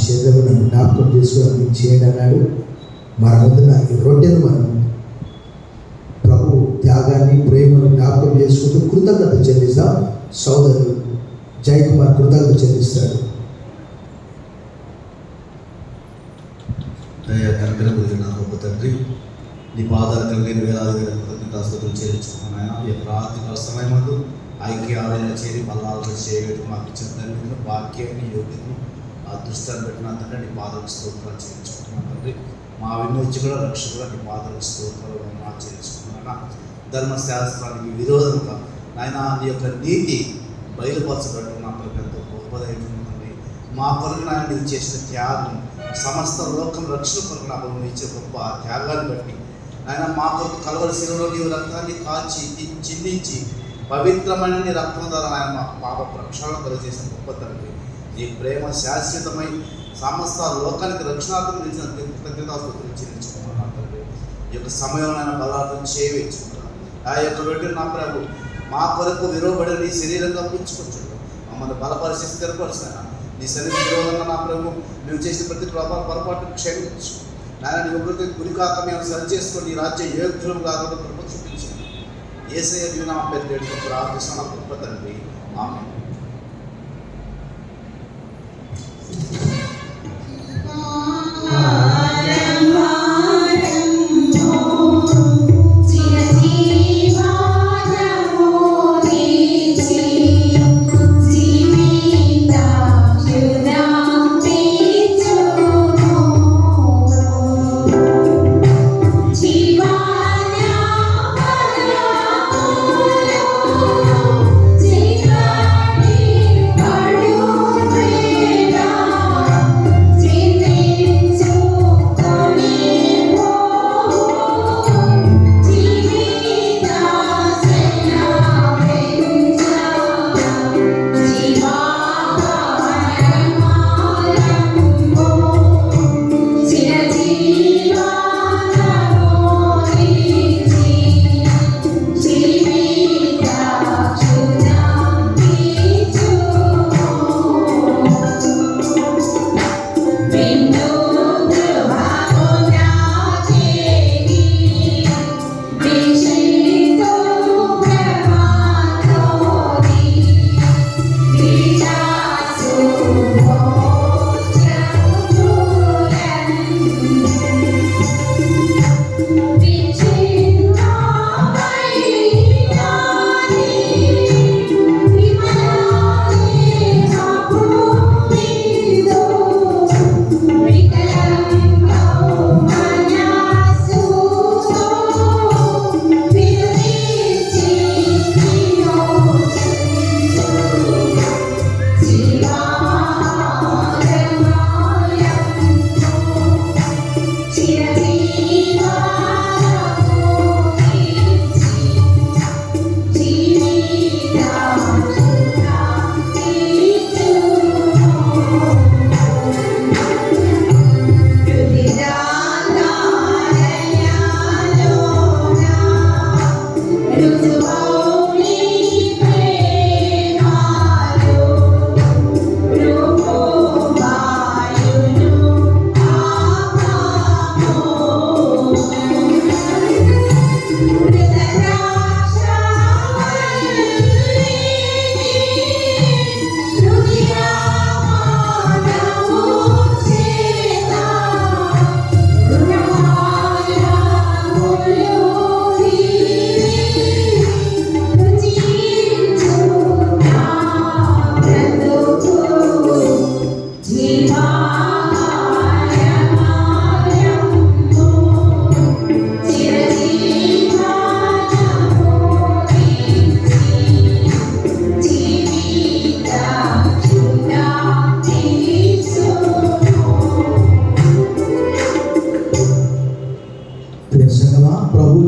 శరీరం నన్ను జ్ఞాపకం చేసుకోవడానికి చేయండి అన్నాడు. మన ముందున ఈ రొట్టెను మనం ప్రభు త్యాగాన్ని, ప్రేమను జ్ఞాపకం చేసుకుంటూ కృతజ్ఞత చెల్లిస్తాం. సోదరుడు జయకుమార్ కృతజ్ఞత చెల్లిస్తాడు. నా గొప్ప తండ్రి, నీ పాదాలు కలిగిన వేలాది కృతజ్ఞతాస్తుతులు చేయించుకున్నాయన. ఈ యొక్క రాత్రి సమయమందు ఐక్య ఆలయంలో చేరి మళ్ళీ చేయడం మాకు ఇచ్చిన తండ్రి వాక్యాన్ని, యోగ్యతను, ఆ దృష్టాన్ని పెట్టిన తండ్రి నీ పాదాలకు స్తోత్రాలు చేయించుకున్నాను తండ్రి. మా విమోచకుడు, రక్షకుడు నీ పాదాలకు స్తోత్రాలు చేయించుకున్నాను. ధర్మశాస్త్రానికి విరోధంగా నాయన నీ యొక్క నీతి బయలుపరచబడటం నాకు ఎంతో గొప్పదైతుంది. మా కొరకు నాయన నీవు చేసిన త్యాగం, సమస్త లోకం రక్షణ కొరకు నాకు నువ్వు ఇచ్చే గొప్ప త్యాగాన్ని బట్టి ఆయన మా కొరకు కలవరి శిలలో నీవు రక్తాన్ని కాల్చి చిందించి పవిత్రమైన నీ రక్తం ద్వారా ఆయన మా పాప ప్రక్షాళన కలిగజేసిన గొప్ప తండ్రి. నీ ప్రేమ శాశ్వతమై సమస్త లోకానికి రక్షణార్థం నిలిచిన కృతజ్ఞతాస్తుతులు చెల్లించుకున్నాను తండ్రి. ఈ యొక్క సమయంలో ఆయన బలార్థం చేయవేసుకున్నాను. ఆ యొక్క రొట్టెను నా ప్రభు మా కొరకు విలువబడి నీ శరీరంగా పుచ్చుకుంటున్నాడు. మమ్మల్ని బలపరిచి స్థిరపరిచిన నీ శరీర విరోధంగా నా ప్రభు మేము చేసిన ప్రతి పొరపాటు క్షమించు నాయన. నీ ఉగ్రత గురికాక మేము సరి చేసుకొని నీ రాజ్య యోగ్యులం కాకుండా కృప చూపించాను. యేసయ్య నీ నామమున పేరుతో ప్రార్థిస్తున్నాను గొప్ప తండ్రి, ఆమేన్.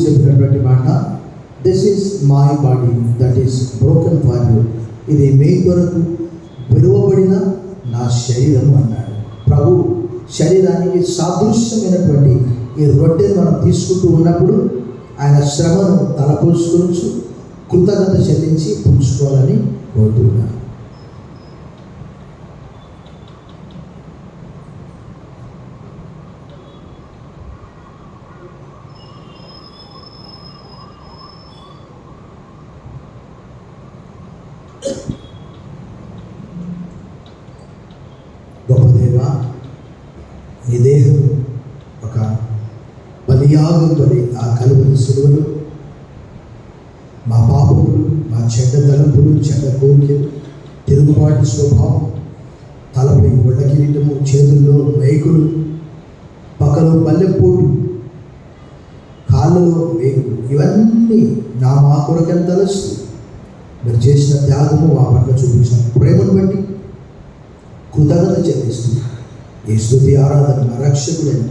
చెప్పినటువంటి మాట, this is my body that is broken for you, ఇది మీ కొరకు విలువబడిన నా శరీరం అన్నాడు. ప్రభు శరీరానికి సాదృశ్యమైనటువంటి ఈ రొట్టెను మనం తీసుకుంటూ ఉన్నప్పుడు ఆయన శ్రమను తలపోసుకోవచ్చు, కృతజ్ఞత చెల్లించి పుంజుకోవాలని కోరుతున్నాను. యాగంపడి ఆ కలువరి సిలువలో మా పాపములు, మా చెడ్డ తలంపులు, చెడ్డ కోరికలు, తిరుగుబాటు స్వభావం, తలపై ఒళ్ళ కిరీటము, చేతుల్లో మేకులు, పక్కలో పల్లెపోటు, కాళ్ళలో మేకులు, ఇవన్నీ మా కొరకెంత తలస్తూ మీరు చేసిన త్యాగము, మా పట్ల చూపించిన ప్రేమను బట్టి కృతజ్ఞత చెల్లిస్తూ ఈ స్తుతి ఆరాధన మా రక్షకుడైన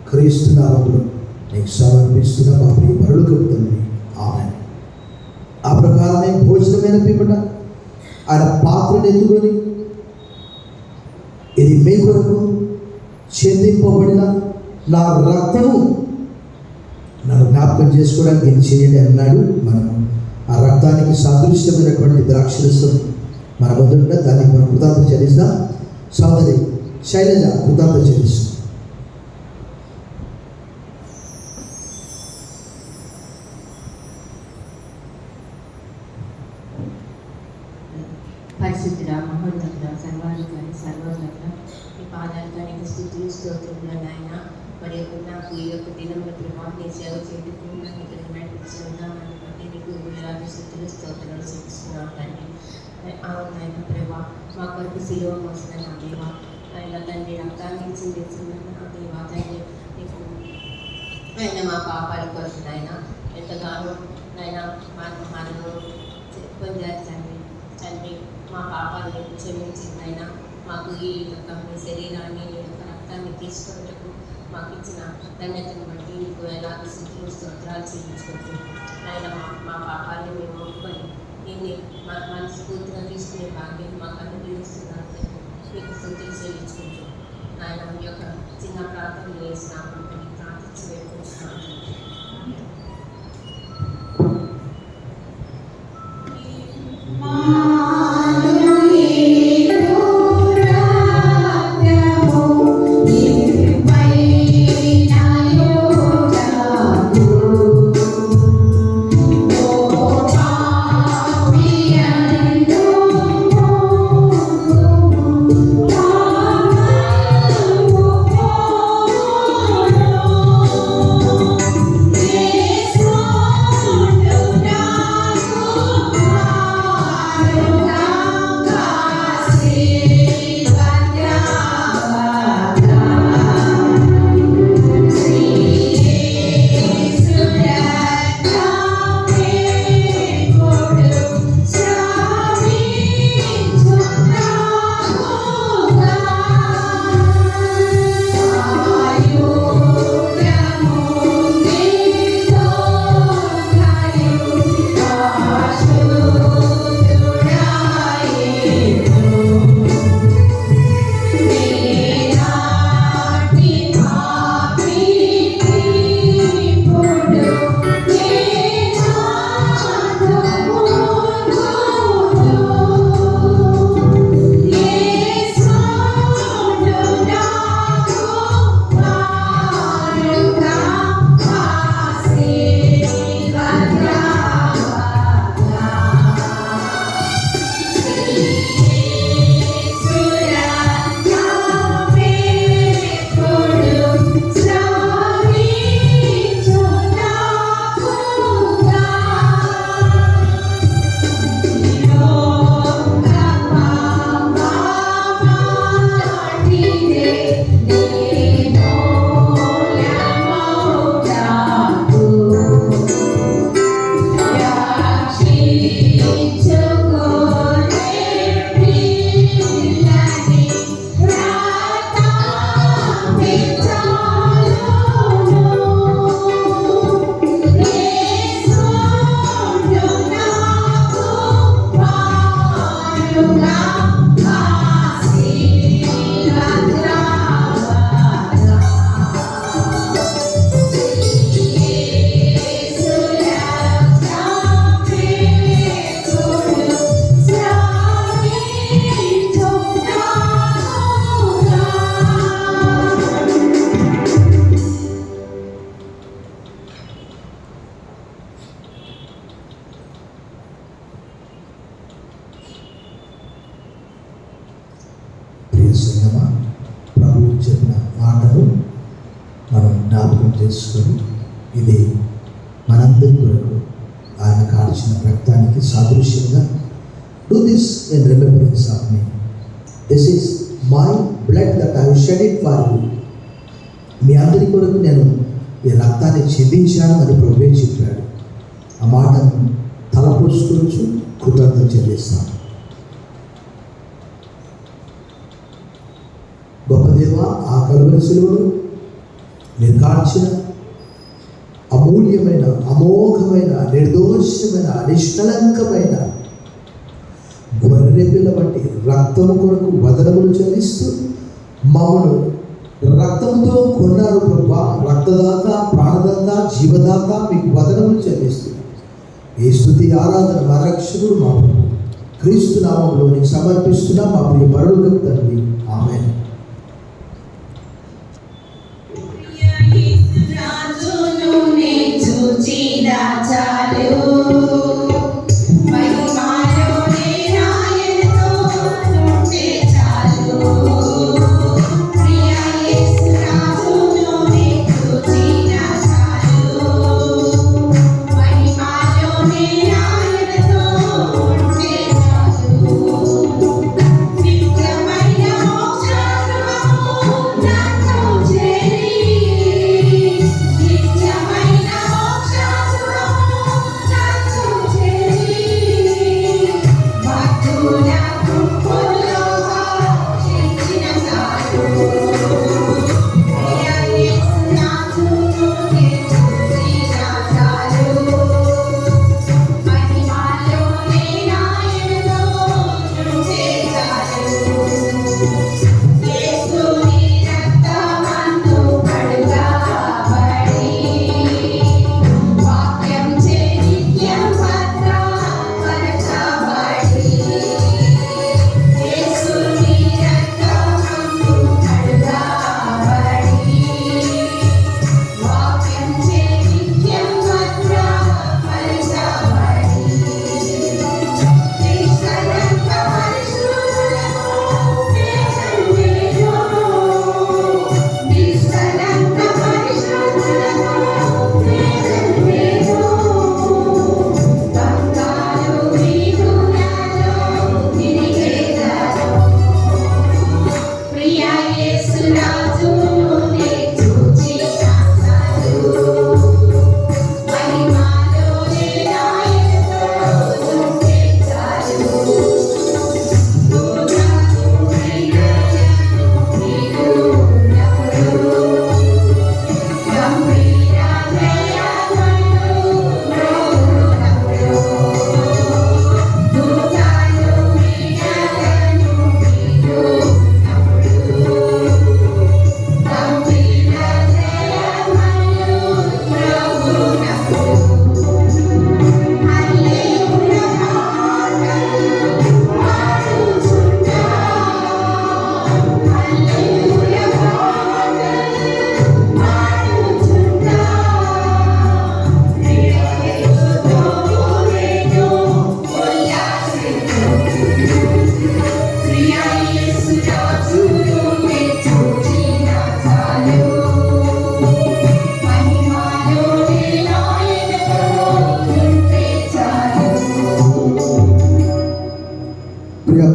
క్రీస్తు నామములో నీకు సమర్పిస్తున్న మా ప్రియ పరలోకపు తండ్రి, ఆమేన్. ఆ ప్రకారమే భోజనమైన పిమ్మట ఆయన పాత్రను ఎత్తుకొని, ఇది మీ కొరకు చెందింపబడిన నా రక్తము, నన్ను జ్ఞాపకం చేసుకోవడానికి ఇది చేయండి అన్నాడు. మనం ఆ రక్తానికి సాదృశ్యమైనటువంటి ద్రాక్షరసం మన వద్ద దానికి మనం కృతజ్ఞత చెల్లిస్తాం. సోదరి శైలజ కృతజ్ఞత చెల్లిస్తాం. పరిశుద్ధుడా, మహోన్నతుడా, సర్వాధికారి, సర్వోన్నత ఈ పాదానికి స్తుతులు స్తోత్రములు నాయన. మరి నాకు ఈ యొక్క దినముల ప్రభావ నీ సేవ చేయటకు నాకు ఇక్కడ నడిపించిన విధానాన్ని బట్టి నీకు వేలాది స్తుతులు స్తోత్రాలు చూపిస్తున్నాను తండ్రి. అవునాయన ప్రభా, మా కొరకు సిలువ మోసిన నా దేవా, ఆయన తండ్రి రక్తాన్ని ఇచ్చిన నా దేవా తండ్రి, నీకు ఆయన మా పాపాల కొరకు నాయన ఎంతగానో నాయన మనము పొందారు తండ్రి. తండ్రి, మా పాపాలను క్షమించిందైనా మాకు ఈ యొక్క మీ శరీరాన్ని, ఈ యొక్క రక్తాన్ని తీసుకున్నట్టుకు మాకు ఇచ్చిన ధన్యతను బట్టి నీకు ఎలాంటి స్థితులు స్తోత్రాలు చెల్లించుకుంటూ ఆయన మా పాపాన్ని మేము ఒప్పుకొని దీన్ని మనస్ఫూర్తిగా తీసుకునే భాగ్యం మాకు అనుగ్రహిస్తున్నాను. మీకు స్థుతులు చెల్లించుకుంటూ ఆయన ఈ యొక్క చిన్న ప్రార్థన చేసినాము ప్రార్థించి వేడుకుంటున్నాను. ప్రభువు చెప్పిన మాటలు మనం జ్ఞాపకం చేసుకొని ఇది మనందరి కొరకు ఆయన కాల్చిన రక్తానికి సాదృశ్యంగా. Do this in remembrance of me. This is my blood that I shed it for you. మీ అందరి కొరకు నేను ఈ రక్తాన్ని చెందించాను అని ప్రభువే చెప్పాడు. ఆ మాటను తలపోసుకోవచ్చు, కృతజ్ఞత చెల్లిస్తాను. గొప్ప దేవ, ఆ కలువరి సిలువలో నేను కాల్చిన అమూల్యమైన, అమోఘమైన, నిర్దోషమైన, నిష్కలంకమైన గొర్రెపిల్ల వంటి రక్తము కొరకు వదనములు చెల్లిస్తూ మమ్మను రక్తంతో కొన్నారు ప్రభా. రక్తదాత, ప్రాణదాత, జీవదాత మీకు వదనములు చెల్లిస్తున్నాను. ఈ స్తుతి ఆరాధన మా రక్షకుడు మా ప్రభు క్రీస్తు నామములో నీకు సమర్పిస్తున్నా మా ప్రియ పరలోకపు తండ్రి. ఆమేన్.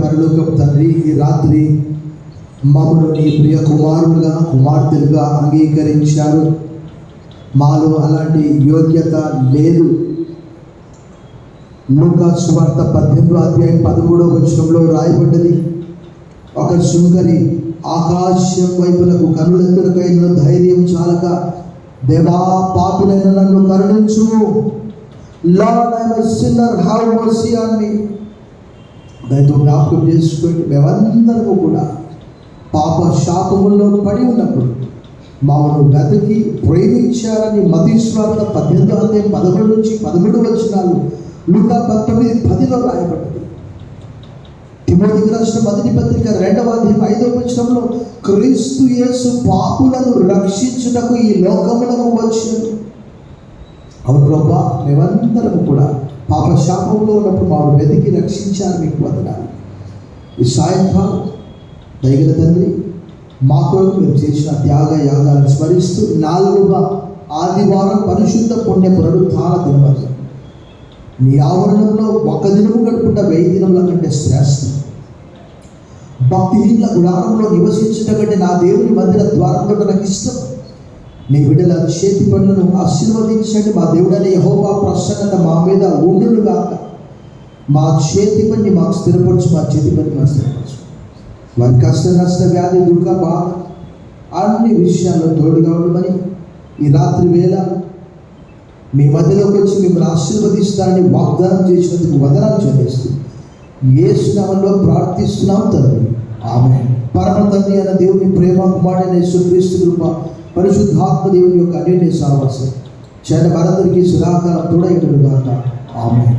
పరలోకపు తండ్రి, ఈ రాత్రి మమ్మల్ని నీ ప్రియ కుమారులుగా, కుమార్తెలుగా అంగీకరించారు. మాలో అలాంటి యోగ్యత లేదు. లూకా సువార్త 18:13 రాయబడ్డది, ఒక శృంగరి ఆకాశం వైపులకు కనులెత్తులకైన ధైర్యం చాలక, దేవా పాపినైన నన్ను కరుణించుము, Lord I am a sinner, have mercy on me. దాంతో జ్ఞాపకం చేసుకోండి, మేమందరము కూడా పాప శాపముల్లో పడి ఉన్నప్పుడు మామను వెతికి ప్రేమించారని మత్తయి సువార్త 18:11-13 లూకా 19:10 రాయబడ్డది. తిమోతికి రాసిన మొదటి పత్రిక 2:5 క్రీస్తు యేసు పాపులను రక్షించుటకు ఈ లోకములకు వచ్చాడు. అవును ప్రభా, మేమందరము కూడా పాప శాపంలో ఉన్నప్పుడు మాను వెతికి రక్షించారు, మీకు వందనాలు. ఈ సాయంకాలం దయగల తండ్రి, మా కొరకు మీరు చేసిన త్యాగ యాగాలను స్మరిస్తూ 4వ ఆదివారం పరిశుద్ధ పుణ్య పునరుత్థాన దినమది. నీ ఆవరణంలో ఒక దినము గడుపుట 1000 దినముల కంటే శ్రేష్టం. భక్తిహీనుల గుడారంలో నివసించట కంటే నా దేవుని మందిర ద్వారంలో నాకు ఇష్టం. నీ బిడ్డల చేతి పనులను ఆశీర్వదించండి. మా దేవుడైన యెహోవా ప్రసన్నత మా మీద ఉండునుగాక. మా చేతి పని మాకు స్థిరపరచు, మా చేతి పని మాకు స్థిరపరచు. వారి కష్ట నష్ట వ్యాధి దుఃఖ బాధ అన్ని విషయాల్లో తోడుగా ఉండమని ఈ రాత్రి వేళ మీ మధ్యలోకి వచ్చి మిమ్మల్ని ఆశీర్వదిస్తానని వాగ్దానం చేసినందుకు వందనాలు చెల్లిస్తూ యేసు నామములో ప్రార్థిస్తున్నాం తండ్రి, ఆమేన్. పరమ తండ్రి అయిన దేవుని ప్రేమ, కుమారుడైన యేసుక్రీస్తు కృప, పరిశుద్ధాత్మ దేవుని యొక్క అన్యోన్య సహవాసం మనందరికీ సదాకాలం తోడైనగాక. ఆమేన్.